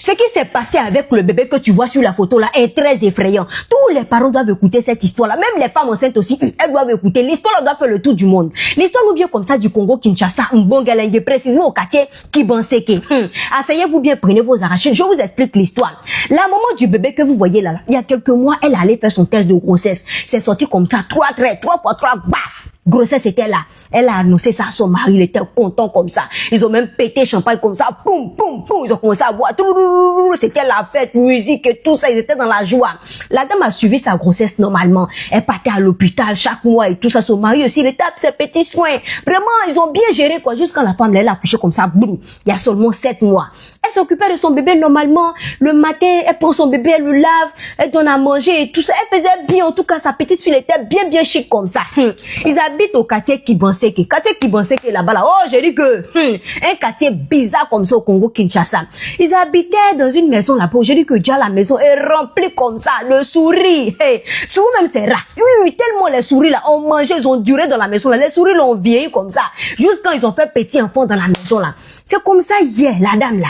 Ce qui s'est passé avec le bébé que tu vois sur la photo là est très effrayant. Tous les parents doivent écouter cette histoire-là. Même les femmes enceintes aussi, elles doivent écouter. L'histoire doit faire le tour du monde. L'histoire nous vient comme ça du Congo, Kinshasa, Mbongalingue, précisément au quartier Kibanseke. Asseyez-vous bien, prenez vos arachides. Je vous explique l'histoire. La maman du bébé que vous voyez là, il y a quelques mois, elle allait faire son test de grossesse. C'est sorti comme ça, 3 traits, 3 fois 3, bah! Grossesse était là. Elle a annoncé ça à son mari. Il était content comme ça. Ils ont même pété champagne comme ça. Poum, poum, poum. Ils ont commencé à boire. C'était la fête, musique et tout ça. Ils étaient dans la joie. La dame a suivi sa grossesse normalement. Elle partait à l'hôpital chaque mois et tout ça. Son mari aussi, il était à ses petits soins. Vraiment, ils ont bien géré quoi. Jusqu'à la femme, elle a accouché comme ça. Boum. Il y a seulement 7 mois. Elle s'occupait de son bébé normalement. Le matin, elle prend son bébé, elle le lave. Elle donne à manger et tout ça. Elle faisait bien. En tout cas, sa petite fille était bien chic comme ça. Ils habitent au quartier Kibanseke. Quartier Kibanseke là-bas là. Oh, j'ai dit que un quartier bizarre comme ça au Congo Kinshasa. Ils habitaient dans une maison là-bas. J'ai dit que déjà la maison est remplie comme ça. Le souris. Hey, souvent même c'est rare. Oui, tellement les souris là ont mangé, ils ont duré dans la maison là. Les souris l'ont vieilli comme ça. Jusqu'à quand ils ont fait petit enfant dans la maison là. C'est comme ça hier, la dame là.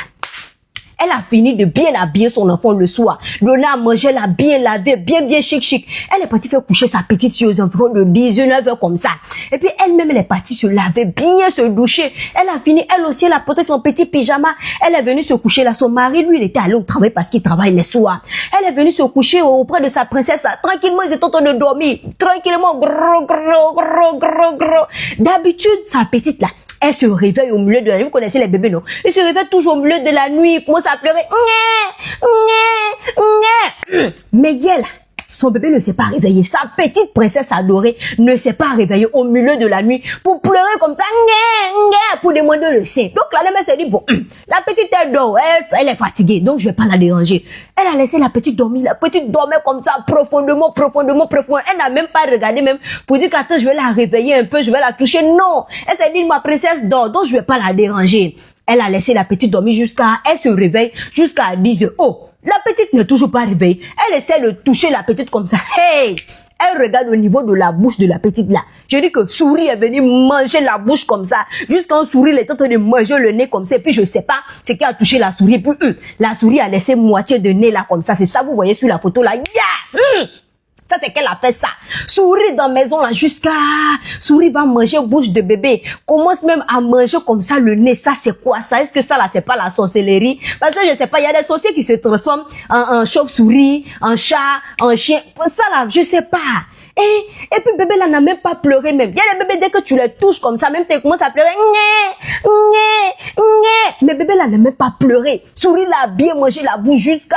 Elle a fini de bien habiller son enfant le soir. Donner à manger, elle a bien lavé, bien chic. Elle est partie faire coucher sa petite fille aux environs de 19 heures comme ça. Et puis elle-même, elle est partie se laver, bien se doucher. Elle a fini, elle aussi, elle a porté son petit pyjama. Elle est venue se coucher là. Son mari, lui, il était allé au travail parce qu'il travaille les soirs. Elle est venue se coucher auprès de sa princesse là. Tranquillement, ils étaient en train de dormir. Tranquillement, gros. D'habitude, sa petite là, elle se réveille au milieu de la nuit. Vous connaissez les bébés, non? Ils se réveillent toujours au milieu de la nuit. Ils commencent à pleurer. Mais hier, là, son bébé ne s'est pas réveillé. Sa petite princesse adorée ne s'est pas réveillée au milieu de la nuit pour pleurer comme ça, pour demander le sein. Donc la dame s'est dit, bon, la petite elle dort, elle est fatiguée, donc je vais pas la déranger. Elle a laissé la petite dormir. La petite dormait comme ça profondément. Elle n'a même pas regardé même pour dire qu'attends, je vais la réveiller un peu, je vais la toucher. Non, elle s'est dit, ma princesse dort, donc je vais pas la déranger. Elle a laissé la petite dormir elle se réveille jusqu'à 10 heures. Oh, la petite n'est toujours pas réveillée. Elle essaie de toucher la petite comme ça. Hey! Elle regarde au niveau de la bouche de la petite là. Je dis que souris est venue manger la bouche comme ça. Jusqu'à souris, elle est en train de manger le nez comme ça. Et puis je sais pas ce qui a touché la souris. Et puis la souris a laissé moitié de nez là comme ça. C'est ça vous voyez sur la photo là. Ça, c'est qu'elle a fait ça. Souris dans la maison, là, souris va manger bouche de bébé. Commence même à manger comme ça le nez. Ça, c'est quoi ça? Est-ce que ça, là, c'est pas la sorcellerie? Parce que je sais pas, il y a des sorciers qui se transforment en chauve-souris, en chat, en chien. Ça, là, je sais pas. Et puis bébé là n'a même pas pleuré même. Il y a des bébés dès que tu les touches comme ça, même tu commences à pleurer. Mais bébé là n'a même pas pleuré. Souris là a bien mangé la bouche jusqu'à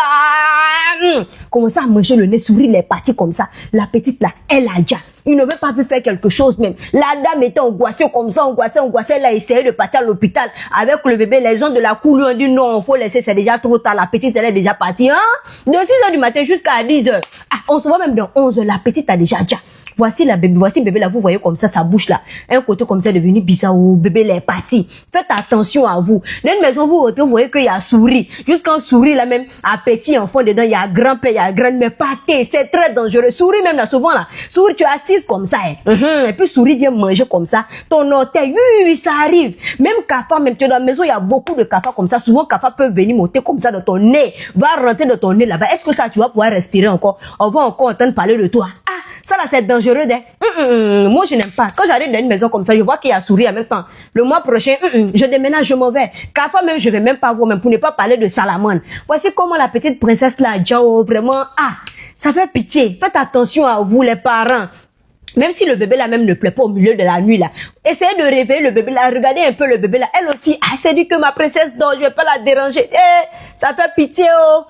commencer à manger le nez. Souris est partie comme ça. La petite là, elle a déjà. Il ne veut pas pu faire quelque chose même. La dame était angoissée comme ça, angoissée. Elle a essayé de partir à l'hôpital avec le bébé. Les gens de la cour lui ont dit non, faut laisser, c'est déjà trop tard. La petite, elle est déjà partie. De 6 heures du matin jusqu'à 10 heures. On se voit même dans 11 heures. La petite a déjà. Voici le bébé là, vous voyez comme ça, sa bouche là. Un côté comme ça est devenu bizarre, où le bébé est parti. Faites attention à vous. Dans une maison, vous voyez qu'il y a souris. Jusqu'en souris là même, à petit enfant dedans, il y a grand-père, il y a grand-mère, pâté. C'est très dangereux. Souris même là, souvent là. Souris, tu es assise comme ça, Et puis souris vient manger comme ça. Ton orteil, ça arrive. Même cafard, même tu es dans la maison, il y a beaucoup de cafards comme ça. Souvent, cafard peut venir monter comme ça dans ton nez. Va rentrer dans ton nez là-bas. Est-ce que ça, tu vas pouvoir respirer encore? On va encore entendre parler de toi. Ça là, c'est dangereux. Moi, je n'aime pas. Quand j'arrive dans une maison comme ça, je vois qu'il y a souris en même temps. Le mois prochain, je déménage, je m'en vais. Parfois même, je vais même pas voir, même pour ne pas parler de salamandre. Voici comment la petite princesse là, Jao, vraiment, ça fait pitié. Faites attention à vous, les parents. Même si le bébé là même ne plaît pas au milieu de la nuit là, essayez de réveiller le bébé là, regardez un peu le bébé là. Elle aussi, elle s'est dit que ma princesse dort, je vais pas la déranger. Ça fait pitié, oh.